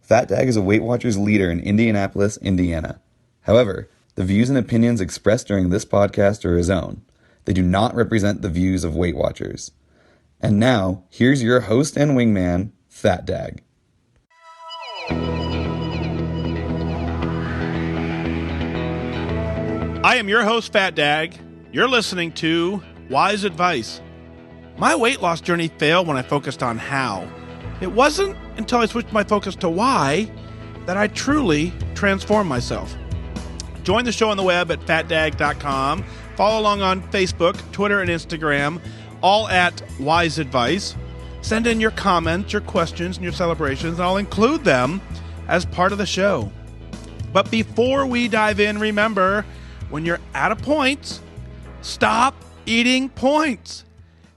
FatDag is a Weight Watchers leader in Indianapolis, Indiana. However, the views and opinions expressed during this podcast are his own. They do not represent the views of Weight Watchers. And now, here's your host and wingman, FatDag. I am your host, FatDag. You're listening to WhysAdvice. My weight loss journey failed when I focused on how. It wasn't until I switched my focus to why that I truly transformed myself. Join the show on the web at FatDag.com. Follow along on Facebook, Twitter, and Instagram, all at WhysAdvice. Send in your comments, your questions, and your celebrations, and I'll include them as part of the show. But before we dive in, remember, when you're out of points, stop eating points.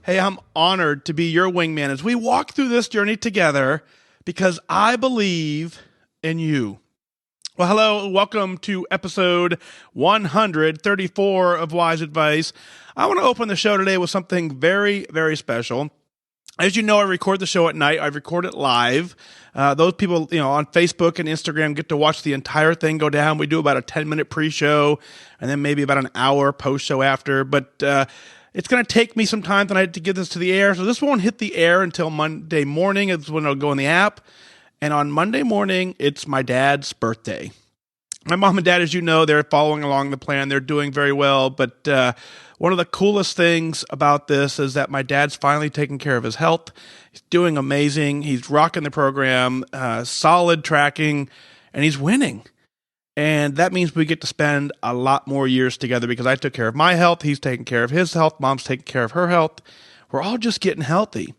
Hey, I'm honored to be your wingman as we walk through this journey together because I believe in you. Well, hello, welcome to episode 134 of WhysAdvice. I want to open the show today with something very, very special. As you know, I record the show at night. I record it live. Those people, on Facebook and Instagram get to watch the entire thing go down. We do about a 10-minute pre-show and then maybe about an hour post-show after. But it's going to take me some time tonight to get this to the air. So this won't hit the air until Monday morning. It's when it'll go in the app. And on Monday morning, it's my dad's birthday. My mom and dad, as you know, they're following along the plan. They're doing very well. But one of the coolest things about this is that my dad's finally taking care of his health. He's doing amazing. He's rocking the program, solid tracking, and he's winning. And that means we get to spend a lot more years together because I took care of my health. He's taking care of his health. Mom's taking care of her health. We're all just getting healthy.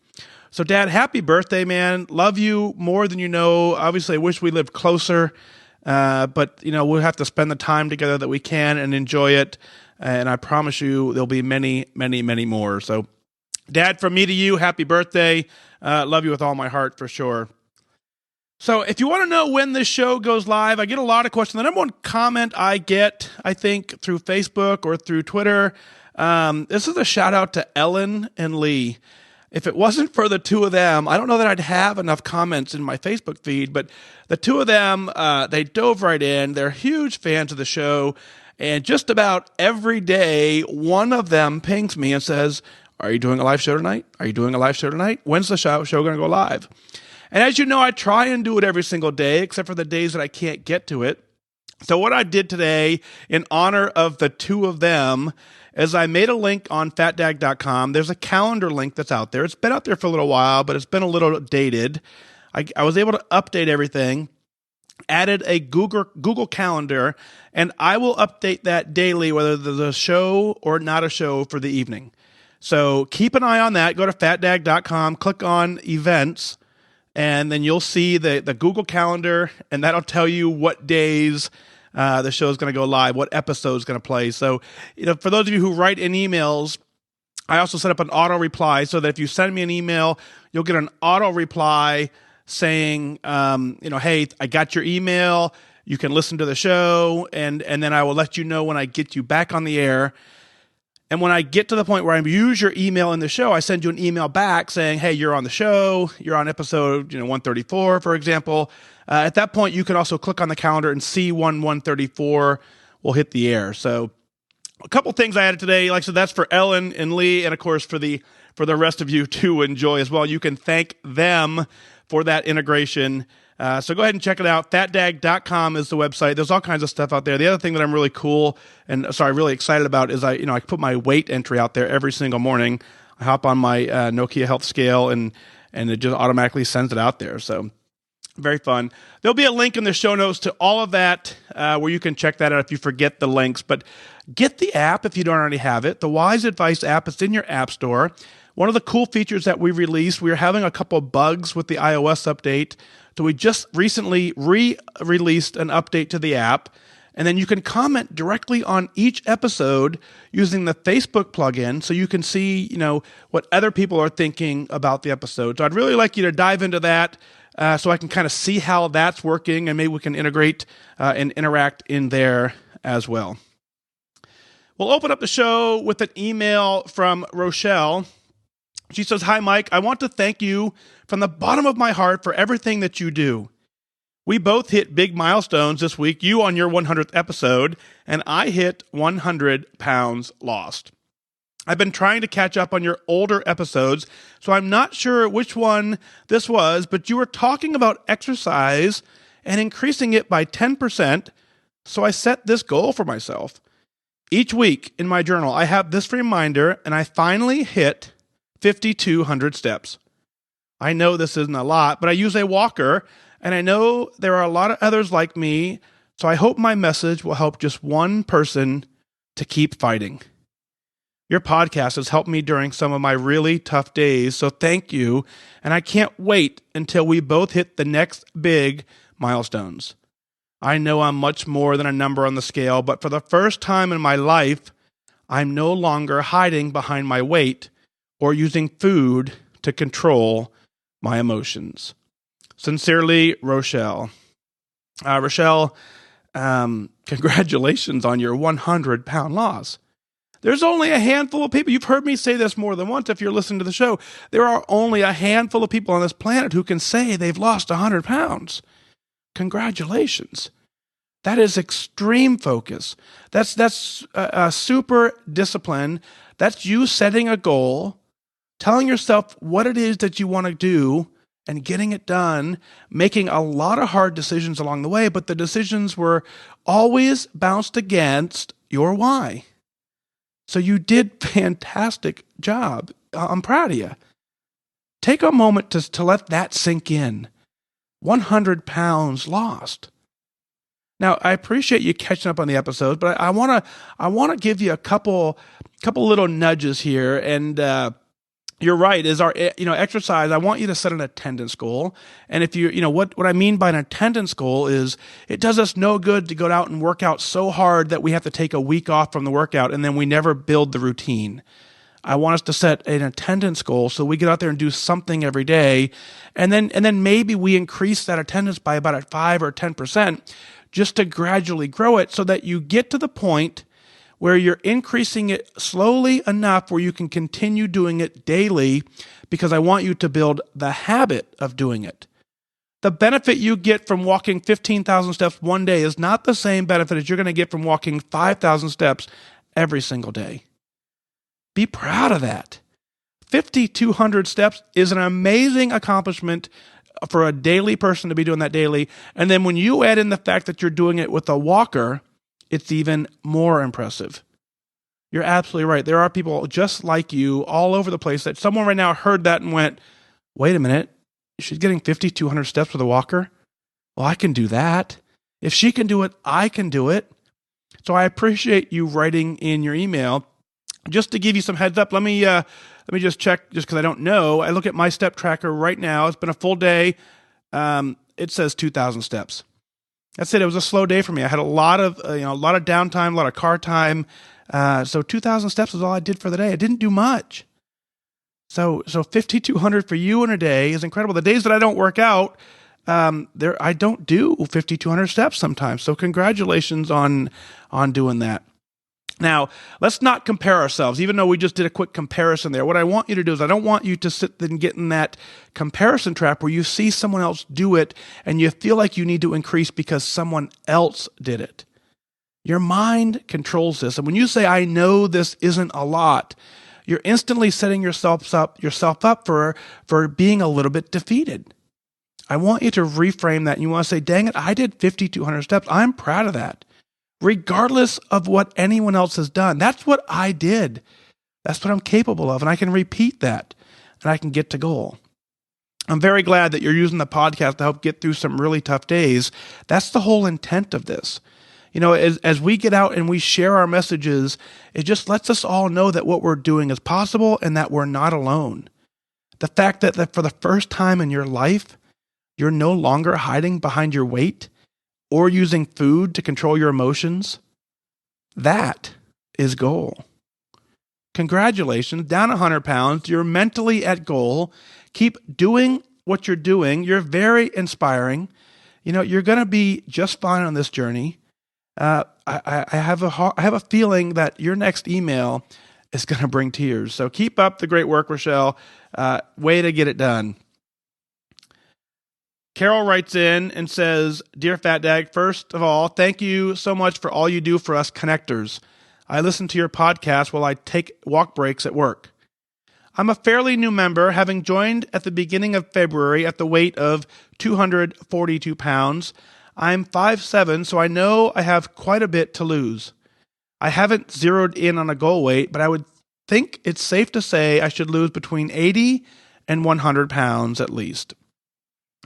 So, Dad, happy birthday, man. Love you more than you know. Obviously, I wish we lived closer. But, we'll have to spend the time together that we can and enjoy it. And I promise you there'll be many, many, many more. So, Dad, from me to you, happy birthday. Love you with all my heart for sure. So if you want to know when this show goes live, I get a lot of questions. The number one comment I get, I think, through Facebook or through Twitter, this is a shout out to Ellen and Lee. If it wasn't for the two of them, I don't know that I'd have enough comments in my Facebook feed, but the two of them, they dove right in. They're huge fans of the show. And just about every day, one of them pings me and says, "Are you doing a live show tonight? Are you doing a live show tonight? When's the show going to go live?" And as you know, I try and do it every single day, except for the days that I can't get to it. So what I did today, in honor of the two of them, is I made a link on FatDag.com. There's a calendar link that's out there. It's been out there for a little while, but it's been a little dated. I was able to update everything, added a Google Calendar, and I will update that daily, whether there's a show or not a show for the evening. So keep an eye on that. Go to FatDag.com, click on events, and then you'll see the Google Calendar, and that'll tell you what days the show is going to go live, what episode is going to play. So, for those of you who write in emails, I also set up an auto reply so that if you send me an email, you'll get an auto reply saying, hey, I got your email. You can listen to the show, and then I will let you know when I get you back on the air. And when I get to the point where I use your email in the show, I send you an email back saying, hey, you're on the show. You're on episode 134, for example. At that point, you can also click on the calendar and see when 134 will hit the air. So a couple things I added today. Like I said, that's for Ellen and Lee, and of course for the rest of you to enjoy as well. You can thank them for that integration. So go ahead and check it out. FatDag.com is the website. There's all kinds of stuff out there. The other thing that I'm really really excited about is I put my weight entry out there every single morning. I hop on my Nokia Health Scale and it just automatically sends it out there. So very fun. There'll be a link in the show notes to all of that where you can check that out if you forget the links. But get the app if you don't already have it. The WhysAdvice app is in your app store. One of the cool features that we released, we were having a couple of bugs with the iOS update. So we just recently re-released an update to the app. And then you can comment directly on each episode using the Facebook plugin so you can see, what other people are thinking about the episode. So I'd really like you to dive into that so I can kind of see how that's working, and maybe we can integrate and interact in there as well. We'll open up the show with an email from Rochelle. She says, "Hi, Mike. I want to thank you from the bottom of my heart for everything that you do. We both hit big milestones this week, you on your 100th episode, and I hit 100 pounds lost. I've been trying to catch up on your older episodes, so I'm not sure which one this was, but you were talking about exercise and increasing it by 10%, so I set this goal for myself. Each week in my journal, I have this reminder, and I finally hit 5,200 steps. I know this isn't a lot, but I use a walker, and I know there are a lot of others like me, so I hope my message will help just one person to keep fighting. Your podcast has helped me during some of my really tough days, so thank you, and I can't wait until we both hit the next big milestones. I know I'm much more than a number on the scale, but for the first time in my life, I'm no longer hiding behind my weight or using food to control my emotions. Sincerely, Rochelle. Rochelle, congratulations on your 100-pound loss. There's only a handful of people. You've heard me say this more than once if you're listening to the show. There are only a handful of people on this planet who can say they've lost 100 pounds. Congratulations. That is extreme focus. That's a super discipline. That's you setting a goal, telling yourself what it is that you want to do, and getting it done, making a lot of hard decisions along the way, but the decisions were always bounced against your why. So you did fantastic job. I'm proud of you. Take a moment to let that sink in. 100 pounds lost. Now, I appreciate you catching up on the episodes, but I want to give you a couple little nudges here. And you're right. Is our exercise? I want you to set an attendance goal. And if what I mean by an attendance goal is it does us no good to go out and work out so hard that we have to take a week off from the workout and then we never build the routine. I want us to set an attendance goal so we get out there and do something every day, and then maybe we increase that attendance by about 5 or 10%, just to gradually grow it so that you get to the point where you're increasing it slowly enough where you can continue doing it daily, because I want you to build the habit of doing it. The benefit you get from walking 15,000 steps one day is not the same benefit as you're going to get from walking 5,000 steps every single day. Be proud of that. 5,200 steps is an amazing accomplishment for a daily person to be doing that daily. And then when you add in the fact that you're doing it with a walker, it's even more impressive. You're absolutely right. There are people just like you all over the place that someone right now heard that and went, wait a minute, she's getting 5,200 steps with a walker? Well, I can do that. If she can do it, I can do it. So I appreciate you writing in your email. Just to give you some heads up, let me just check, just because I don't know. I look at my step tracker right now. It's been a full day. It says 2,000 steps. That's it. It was a slow day for me. I had a lot of downtime, a lot of car time. So 2,000 steps is all I did for the day. I didn't do much. So 5,200 for you in a day is incredible. The days that I don't work out, I don't do 5,200 steps sometimes. So congratulations on doing that. Now, let's not compare ourselves, even though we just did a quick comparison there. What I want you to do is I don't want you to sit and get in that comparison trap where you see someone else do it and you feel like you need to increase because someone else did it. Your mind controls this. And when you say, I know this isn't a lot, you're instantly setting yourself up for being a little bit defeated. I want you to reframe that. And you want to say, dang it, I did 5,200 steps. I'm proud of that. Regardless of what anyone else has done. That's what I did. That's what I'm capable of. And I can repeat that and I can get to goal. I'm very glad that you're using the podcast to help get through some really tough days. That's the whole intent of this. As we get out and we share our messages, it just lets us all know that what we're doing is possible and that we're not alone. The fact that for the first time in your life, you're no longer hiding behind your weight or using food to control your emotions, that is goal. Congratulations, down 100 pounds. You're mentally at goal. Keep doing what you're doing. You're very inspiring. You're going to be just fine on this journey. I have a feeling that your next email is going to bring tears. So keep up the great work, Rochelle. Way to get it done. Carol writes in and says, Dear FatDag, first of all, thank you so much for all you do for us connectors. I listen to your podcast while I take walk breaks at work. I'm a fairly new member, having joined at the beginning of February at the weight of 242 pounds. I'm 5'7", so I know I have quite a bit to lose. I haven't zeroed in on a goal weight, but I would think it's safe to say I should lose between 80 and 100 pounds at least.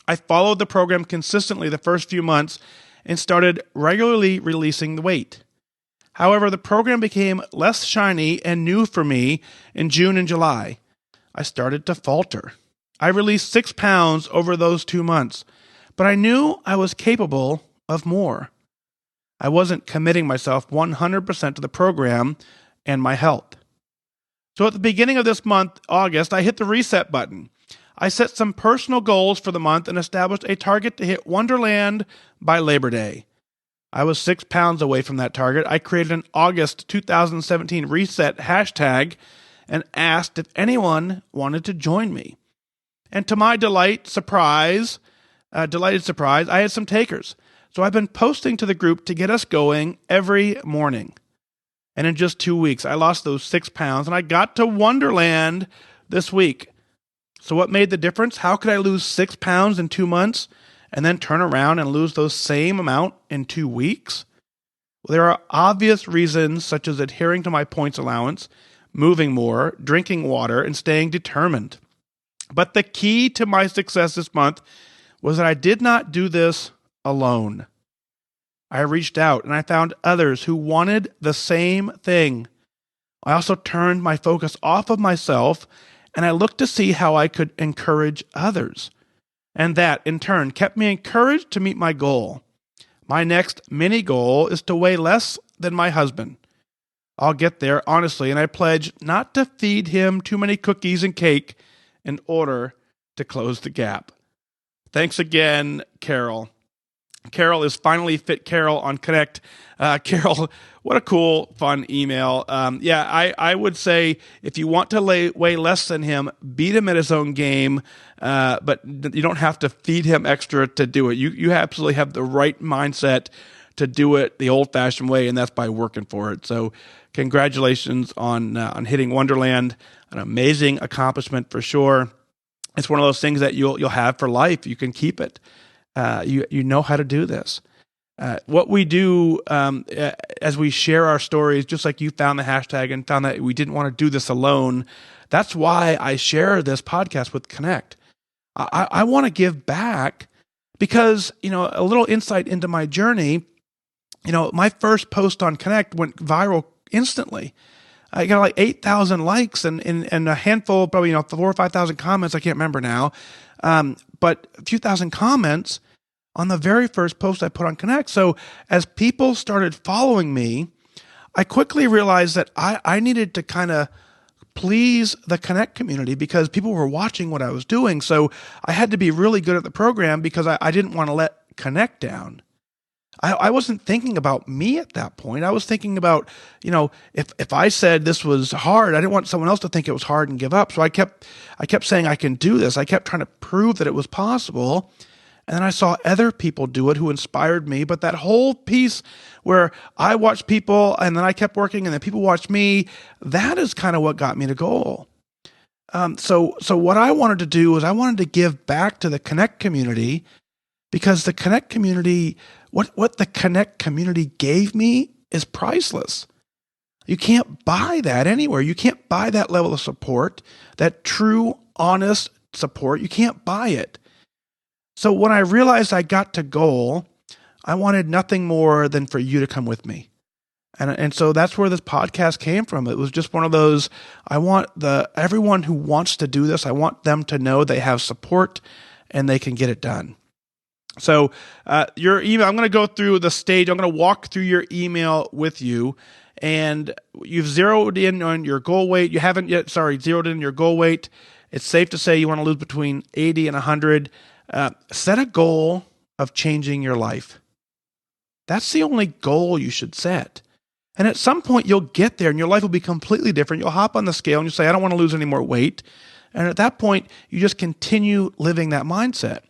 I followed the program consistently the first few months and started regularly releasing the weight. However, the program became less shiny and new for me in June and July. I started to falter. I released 6 pounds over those 2 months, but I knew I was capable of more. I wasn't committing myself 100% to the program and my health. So at the beginning of this month, August, I hit the reset button. I set some personal goals for the month and established a target to hit Wonderland by Labor Day. I was 6 pounds away from that target. I created an August 2017 reset hashtag and asked if anyone wanted to join me. And to my delighted surprise, I had some takers. So I've been posting to the group to get us going every morning. And in just 2 weeks, I lost those 6 pounds and I got to Wonderland this week. So what made the difference? How could I lose 6 pounds in 2 months and then turn around and lose those same amount in 2 weeks? Well, there are obvious reasons such as adhering to my points allowance, moving more, drinking water, and staying determined. But the key to my success this month was that I did not do this alone. I reached out and I found others who wanted the same thing. I also turned my focus off of myself and I looked to see how I could encourage others. And that, in turn, kept me encouraged to meet my goal. My next mini goal is to weigh less than my husband. I'll get there, honestly, and I pledge not to feed him too many cookies and cake in order to close the gap. Thanks again, Carol. Carol is finally Fit Carol on Connect. Carol, what a cool, fun email. I would say if you want to weigh less than him, beat him at his own game, but you don't have to feed him extra to do it. You absolutely have the right mindset to do it the old-fashioned way, and that's by working for it. So congratulations on hitting Wonderland, an amazing accomplishment for sure. It's one of those things that you'll have for life. You can keep it. You know how to do this. What we do as we share our stories, just like you found the hashtag and found that we didn't want to do this alone, that's why I share this podcast with Connect. I want to give back because, a little insight into my journey, my first post on Connect went viral instantly. I got like 8,000 likes and a handful, probably 4,000 or 5,000 comments. I can't remember now, but a few thousand comments on the very first post I put on Connect. So as people started following me, I quickly realized that I needed to kind of please the Connect community because people were watching what I was doing. So I had to be really good at the program because I didn't want to let Connect down. I wasn't thinking about me at that point. I was thinking about, if I said this was hard, I didn't want someone else to think it was hard and give up. So I kept saying I can do this. I kept trying to prove that it was possible. And then I saw other people do it who inspired me. But that whole piece where I watched people and then I kept working and then people watched me, that is kind of what got me to goal. So what I wanted to do was I wanted to give back to the Connect community because the Connect community, what the Connect community gave me is priceless. You can't buy that anywhere. You can't buy that level of support, that true, honest support. You can't buy it. So when I realized I got to goal, I wanted nothing more than for you to come with me. And so that's where this podcast came from. It was just one of those, I want everyone who wants to do this, I want them to know they have support and they can get it done. So your email, I'm going to go through the stage. I'm going to walk through your email with you. And you've zeroed in on your goal weight. You haven't yet, zeroed in your goal weight. It's safe to say you want to lose between 80 and 100. Set a goal of changing your life. That's the only goal you should set. And at some point you'll get there and your life will be completely different. You'll hop on the scale and you'll say, I don't want to lose any more weight. And at that point, you just continue living that mindset.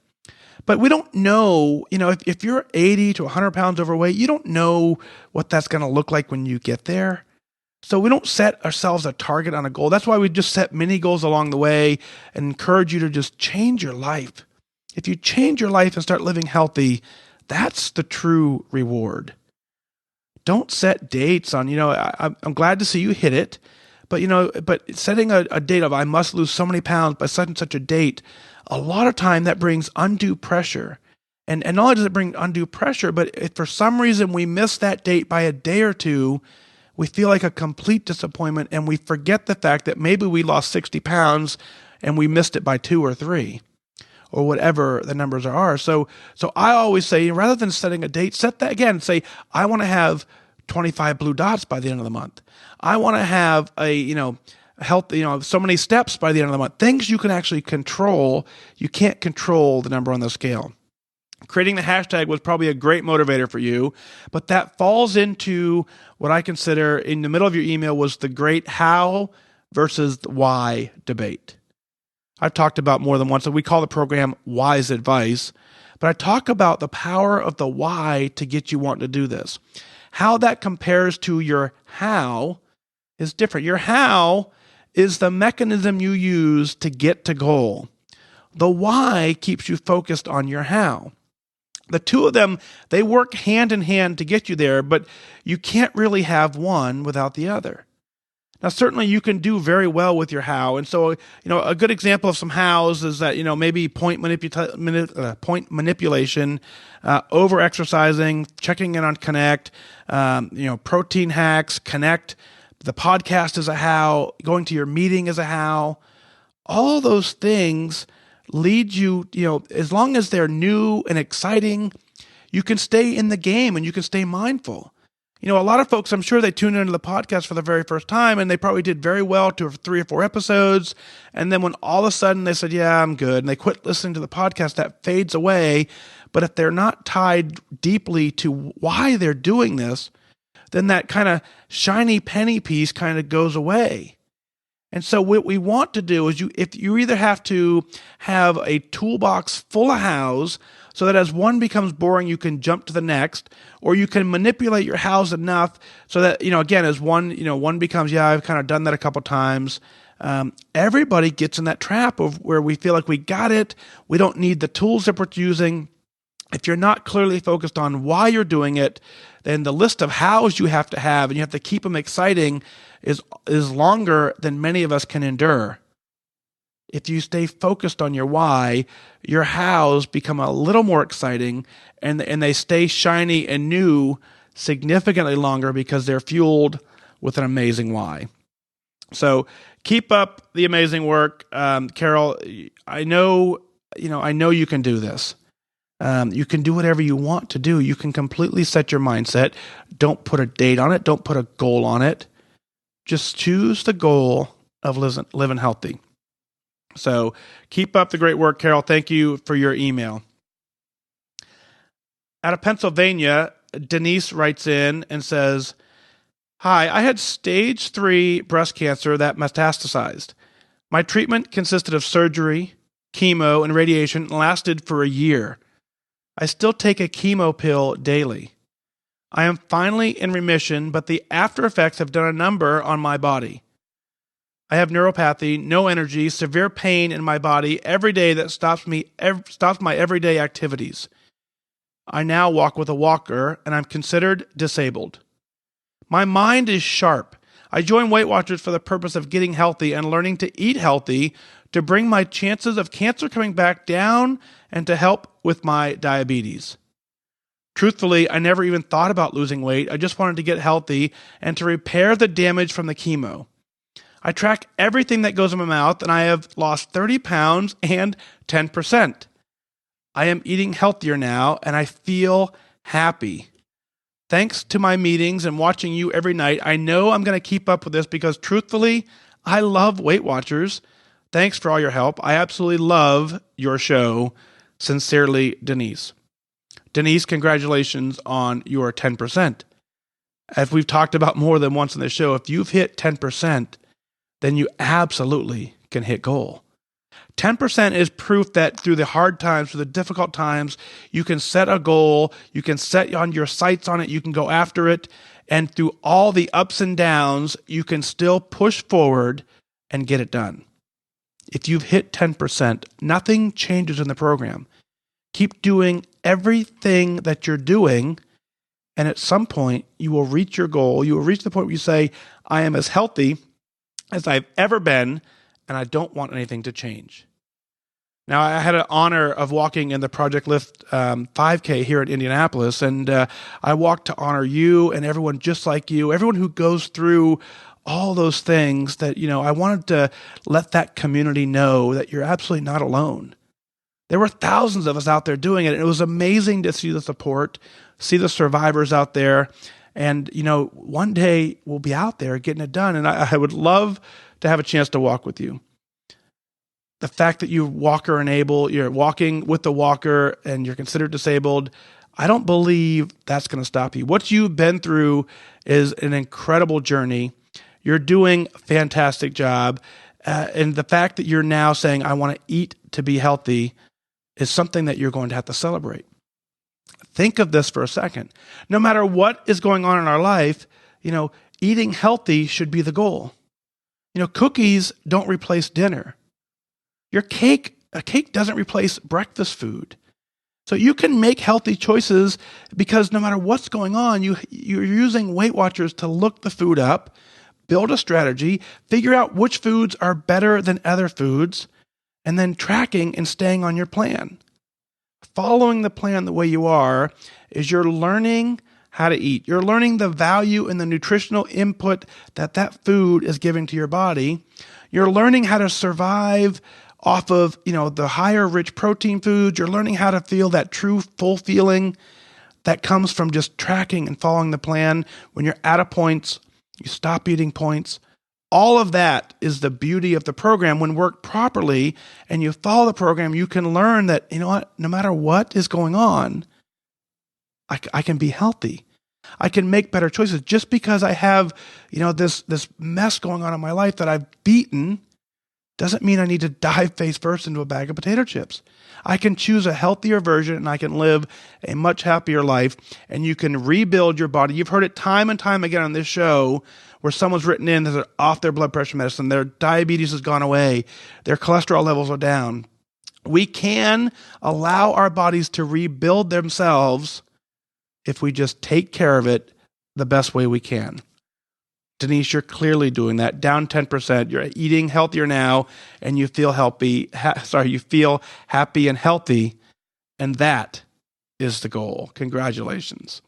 But we don't know, if you're 80 to 100 pounds overweight, you don't know what that's going to look like when you get there. So we don't set ourselves a target on a goal. That's why we just set mini goals along the way and encourage you to just change your life. If you change your life and start living healthy, that's the true reward. Don't set dates on, I'm glad to see you hit it, but setting a date of I must lose so many pounds by such and such a date, a lot of time that brings undue pressure. And not only does it bring undue pressure, but if for some reason we miss that date by a day or two, we feel like a complete disappointment and we forget the fact that maybe we lost 60 pounds and we missed it by 2 or 3 or whatever the numbers are. So I always say, rather than setting a date, set that again, say, I want to have 25 blue dots by the end of the month. I want to have so many steps by the end of the month. Things you can actually control. You can't control the number on the scale. Creating the hashtag was probably a great motivator for you, but that falls into what I consider in the middle of your email was the great how versus why debate. I've talked about more than once, and we call the program WhysAdvice, but I talk about the power of the why to get you wanting to do this. How that compares to your how is different. Your how is the mechanism you use to get to goal. The why keeps you focused on your how. The two of them, they work hand in hand to get you there, but you can't really have one without the other. Now, certainly you can do very well with your how. And so, a good example of some hows is that, maybe point manipulation, over-exercising, checking in on Connect, protein hacks, Connect. The podcast is a how. Going to your meeting is a how. All those things lead you, as long as they're new and exciting, you can stay in the game and you can stay mindful. A lot of folks, I'm sure they tune into the podcast for the very first time and they probably did very well to 3 or 4 episodes. And then when all of a sudden they said, yeah, I'm good, and they quit listening to the podcast, that fades away. But if they're not tied deeply to why they're doing this, then that kind of shiny penny piece kind of goes away. And so what we want to do is if you either have to have a toolbox full of hows so that as one becomes boring, you can jump to the next, or you can manipulate your hows enough so that, again, as one becomes, yeah, I've kind of done that a couple times. Everybody gets in that trap of where we feel like we got it. We don't need the tools that we're using. If you're not clearly focused on why you're doing it, then the list of hows you have to have, and you have to keep them exciting, is longer than many of us can endure. If you stay focused on your why, your hows become a little more exciting, and they stay shiny and new significantly longer because they're fueled with an amazing why. So keep up the amazing work, Carol. I know you can do this. You can do whatever you want to do. You can completely set your mindset. Don't put a date on it. Don't put a goal on it. Just choose the goal of living healthy. So keep up the great work, Carol. Thank you for your email. Out of Pennsylvania, Denise writes in and says, hi, I had stage 3 breast cancer that metastasized. My treatment consisted of surgery, chemo, and radiation and lasted for a year. I still take a chemo pill daily. I am finally in remission, but the after effects have done a number on my body. I have neuropathy, no energy, severe pain in my body every day that stops my everyday activities. I now walk with a walker, and I'm considered disabled. My mind is sharp. I joined Weight Watchers for the purpose of getting healthy and learning to eat healthy to bring my chances of cancer coming back down and to help with my diabetes. Truthfully, I never even thought about losing weight. I just wanted to get healthy and to repair the damage from the chemo. I track everything that goes in my mouth, and I have lost 30 pounds and 10%. I am eating healthier now, and I feel happy. Thanks to my meetings and watching you every night, I know I'm going to keep up with this because truthfully, I love Weight Watchers. Thanks for all your help. I absolutely love your show. Sincerely, Denise. Denise, congratulations on your 10%. As we've talked about more than once in the show, if you've hit 10%, then you absolutely can hit goal. 10% is proof that through the hard times, through the difficult times, you can set a goal, you can set on your sights on it, you can go after it, and through all the ups and downs, you can still push forward and get it done. If you've hit 10%, nothing changes in the program. Keep doing everything that you're doing, and at some point, you will reach your goal. You will reach the point where you say, I am as healthy as I've ever been, and I don't want anything to change. Now, I had an honor of walking in the Project Lift 5K here in Indianapolis, and I walked to honor you and everyone just like you, everyone who goes through all those things that, I wanted to let that community know that you're absolutely not alone. There were thousands of us out there doing it, and it was amazing to see the support, see the survivors out there, and, one day we'll be out there getting it done, and I would love to have a chance to walk with you. The fact that you're walking with the walker and you're considered disabled, I don't believe that's going to stop you. What you've been through is an incredible journey. You're doing a fantastic job. And the fact that you're now saying, I want to eat to be healthy is something that you're going to have to celebrate. Think of this for a second. No matter what is going on in our life, eating healthy should be the goal. Cookies don't replace dinner. A cake doesn't replace breakfast food. So you can make healthy choices because no matter what's going on, you're using Weight Watchers to look the food up, build a strategy, figure out which foods are better than other foods, and then tracking and staying on your plan. Following the plan the way you are is you're learning how to eat. You're learning the value and the nutritional input that food is giving to your body. You're learning how to survive off of, the higher rich protein foods. You're learning how to feel that true full feeling that comes from just tracking and following the plan. When you're out of points, you stop eating points. All of that is the beauty of the program. When worked properly and you follow the program, you can learn that, no matter what is going on, I can be healthy. I can make better choices. Just because I have, this mess going on in my life that I've beaten doesn't mean I need to dive face first into a bag of potato chips. I can choose a healthier version and I can live a much happier life, and you can rebuild your body. You've heard it time and time again on this show where someone's written in that they're off their blood pressure medicine, their diabetes has gone away, their cholesterol levels are down. We can allow our bodies to rebuild themselves if we just take care of it the best way we can. Denise, you're clearly doing that. Down 10%. You're eating healthier now, and you feel you feel happy and healthy, and that is the goal. Congratulations.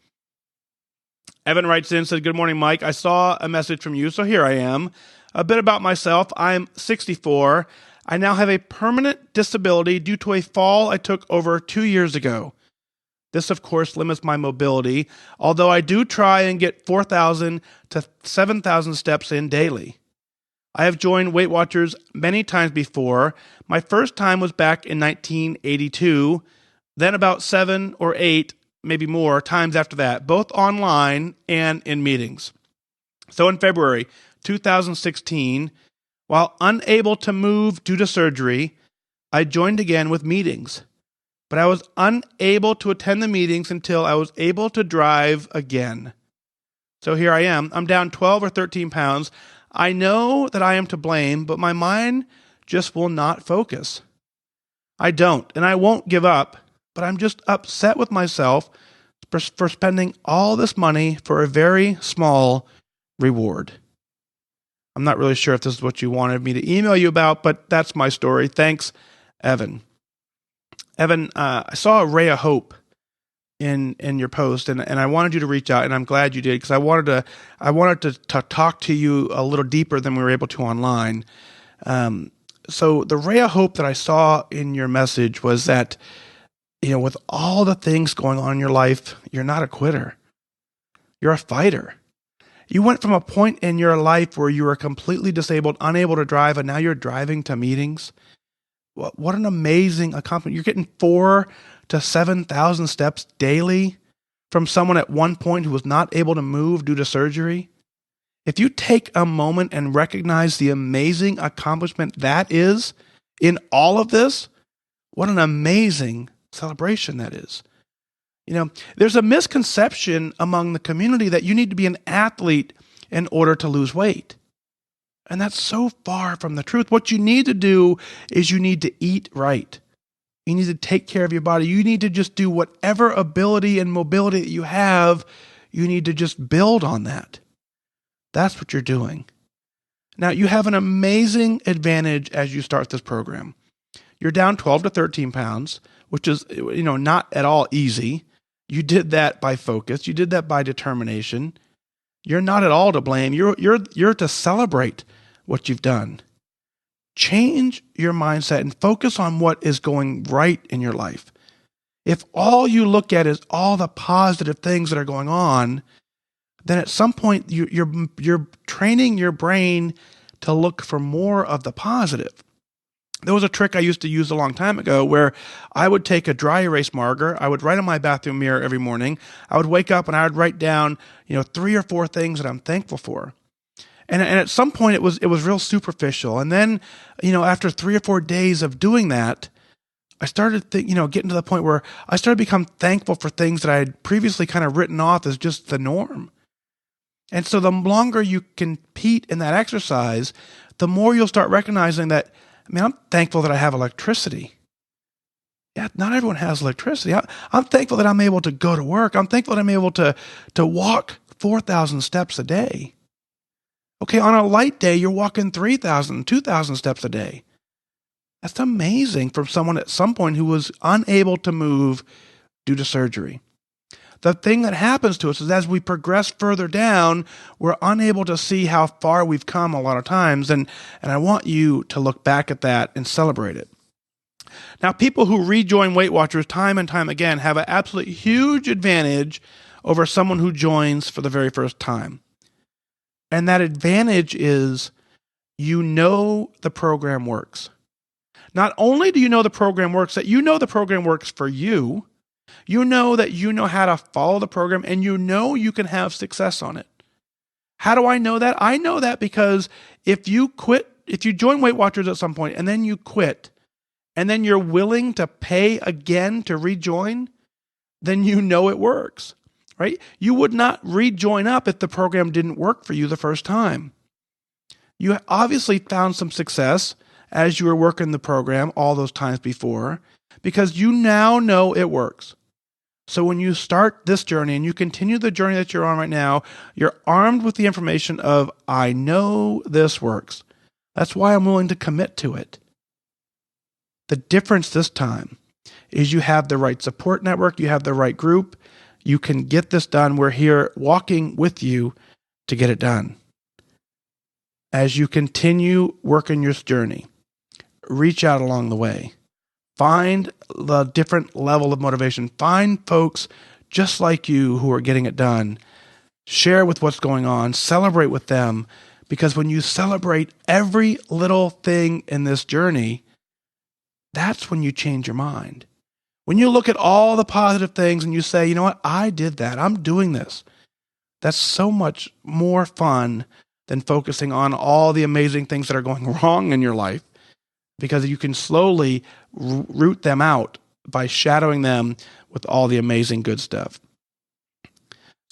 Evan writes in, said, good morning, Mike. I saw a message from you, so here I am. A bit about myself. I'm 64. I now have a permanent disability due to a fall I took over 2 years ago. This, of course, limits my mobility, although I do try and get 4,000 to 7,000 steps in daily. I have joined Weight Watchers many times before. My first time was back in 1982, then about 7 or 8, maybe more, times after that, both online and in meetings. So in February 2016, while unable to move due to surgery, I joined again with meetings. But I was unable to attend the meetings until I was able to drive again. So here I am. I'm down 12 or 13 pounds. I know that I am to blame, but my mind just will not focus. I don't, and I won't give up, but I'm just upset with myself for spending all this money for a very small reward. I'm not really sure if this is what you wanted me to email you about, but that's my story. Thanks, Evan. Evan, I saw a ray of hope in your post, and I wanted you to reach out, and I'm glad you did, because I wanted to talk to you a little deeper than we were able to online. So the ray of hope that I saw in your message was that, with all the things going on in your life, you're not a quitter. You're a fighter. You went from a point in your life where you were completely disabled, unable to drive, and now you're driving to meetings. What an amazing accomplishment. You're getting 4,000 to 7,000 steps daily from someone at one point who was not able to move due to surgery. If you take a moment and recognize the amazing accomplishment that is in all of this, what an amazing celebration that is. There's a misconception among the community that you need to be an athlete in order to lose weight. And that's so far from the truth. What you need to do is you need to eat right. You need to take care of your body. You need to just do whatever ability and mobility that you have. You need to just build on that. That's what you're doing. Now, you have an amazing advantage as you start this program. You're down 12 to 13 pounds, which is, not at all easy. You did that by focus. You did that by determination. You're not at all to blame. You're to celebrate what you've done. Change your mindset and focus on what is going right in your life. If all you look at is all the positive things that are going on, then at some point you're training your brain to look for more of the positive. There was a trick I used to use a long time ago where I would take a dry erase marker. I would write on my bathroom mirror every morning. I would wake up and I would write down, 3 or 4 things that I'm thankful for. And at some point it was real superficial. And then, after 3 or 4 days of doing that, I started getting to the point where I started to become thankful for things that I had previously kind of written off as just the norm. And so the longer you compete in that exercise, the more you'll start recognizing that, I'm thankful that I have electricity. Yeah, not everyone has electricity. I'm thankful that I'm able to go to work. I'm thankful that I'm able to walk 4,000 steps a day. Okay, on a light day, you're walking 3,000, 2,000 steps a day. That's amazing from someone at some point who was unable to move due to surgery. The thing that happens to us is as we progress further down, we're unable to see how far we've come a lot of times. And I want you to look back at that and celebrate it. Now, people who rejoin Weight Watchers time and time again have an absolutely huge advantage over someone who joins for the very first time. And that advantage is the program works. Not only do you know the program works, that the program works for you, you know that you know how to follow the program and you can have success on it. How do I know that? I know that because if you join Weight Watchers at some point and then you quit, and then you're willing to pay again to rejoin, then it works, right? You would not rejoin up if the program didn't work for you the first time. You obviously found some success as you were working the program all those times before, because you now know it works. So when you start this journey and you continue the journey that you're on right now, you're armed with the information of, I know this works. That's why I'm willing to commit to it. The difference this time is you have the right support network, you have the right group, you can get this done. We're here walking with you to get it done. As you continue working your journey, reach out along the way. Find the different level of motivation. Find folks just like you who are getting it done. Share with what's going on. Celebrate with them. Because when you celebrate every little thing in this journey, that's when you change your mind. When you look at all the positive things and you say, you know what, I did that. I'm doing this. That's so much more fun than focusing on all the amazing things that are going wrong in your life. Because you can slowly root them out by shadowing them with all the amazing good stuff.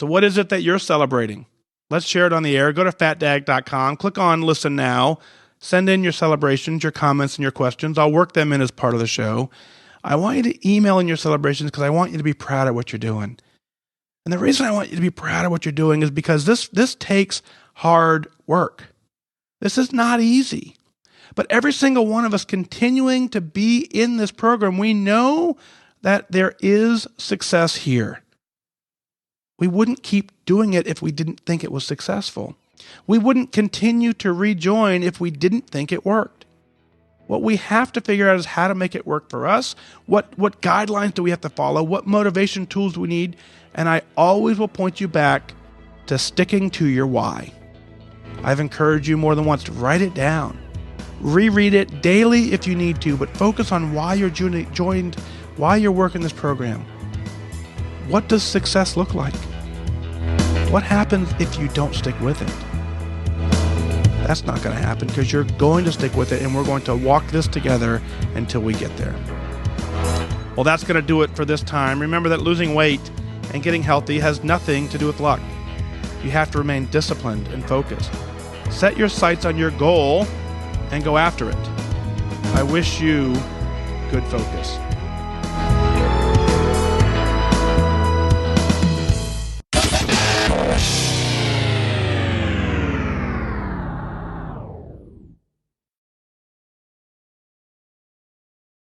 So what is it that you're celebrating? Let's share it on the air. Go to FatDag.com, click on Listen Now, send in your celebrations, your comments, and your questions. I'll work them in as part of the show. I want you to email in your celebrations because I want you to be proud of what you're doing. And the reason I want you to be proud of what you're doing is because this takes hard work. This is not easy. But every single one of us continuing to be in this program, we know that there is success here. We wouldn't keep doing it if we didn't think it was successful. We wouldn't continue to rejoin if we didn't think it worked. What we have to figure out is how to make it work for us. What guidelines do we have to follow? What motivation tools do we need? And I always will point you back to sticking to your why. I've encouraged you more than once to write it down. Reread it daily if you need to, but focus on why you're joined, why you're working this program. What does success look like? What happens if you don't stick with it? That's not going to happen because you're going to stick with it, and we're going to walk this together until we get there. Well, that's going to do it for this time. Remember that losing weight and getting healthy has nothing to do with luck. You have to remain disciplined and focused. Set your sights on your goal and go after it. I wish you good focus.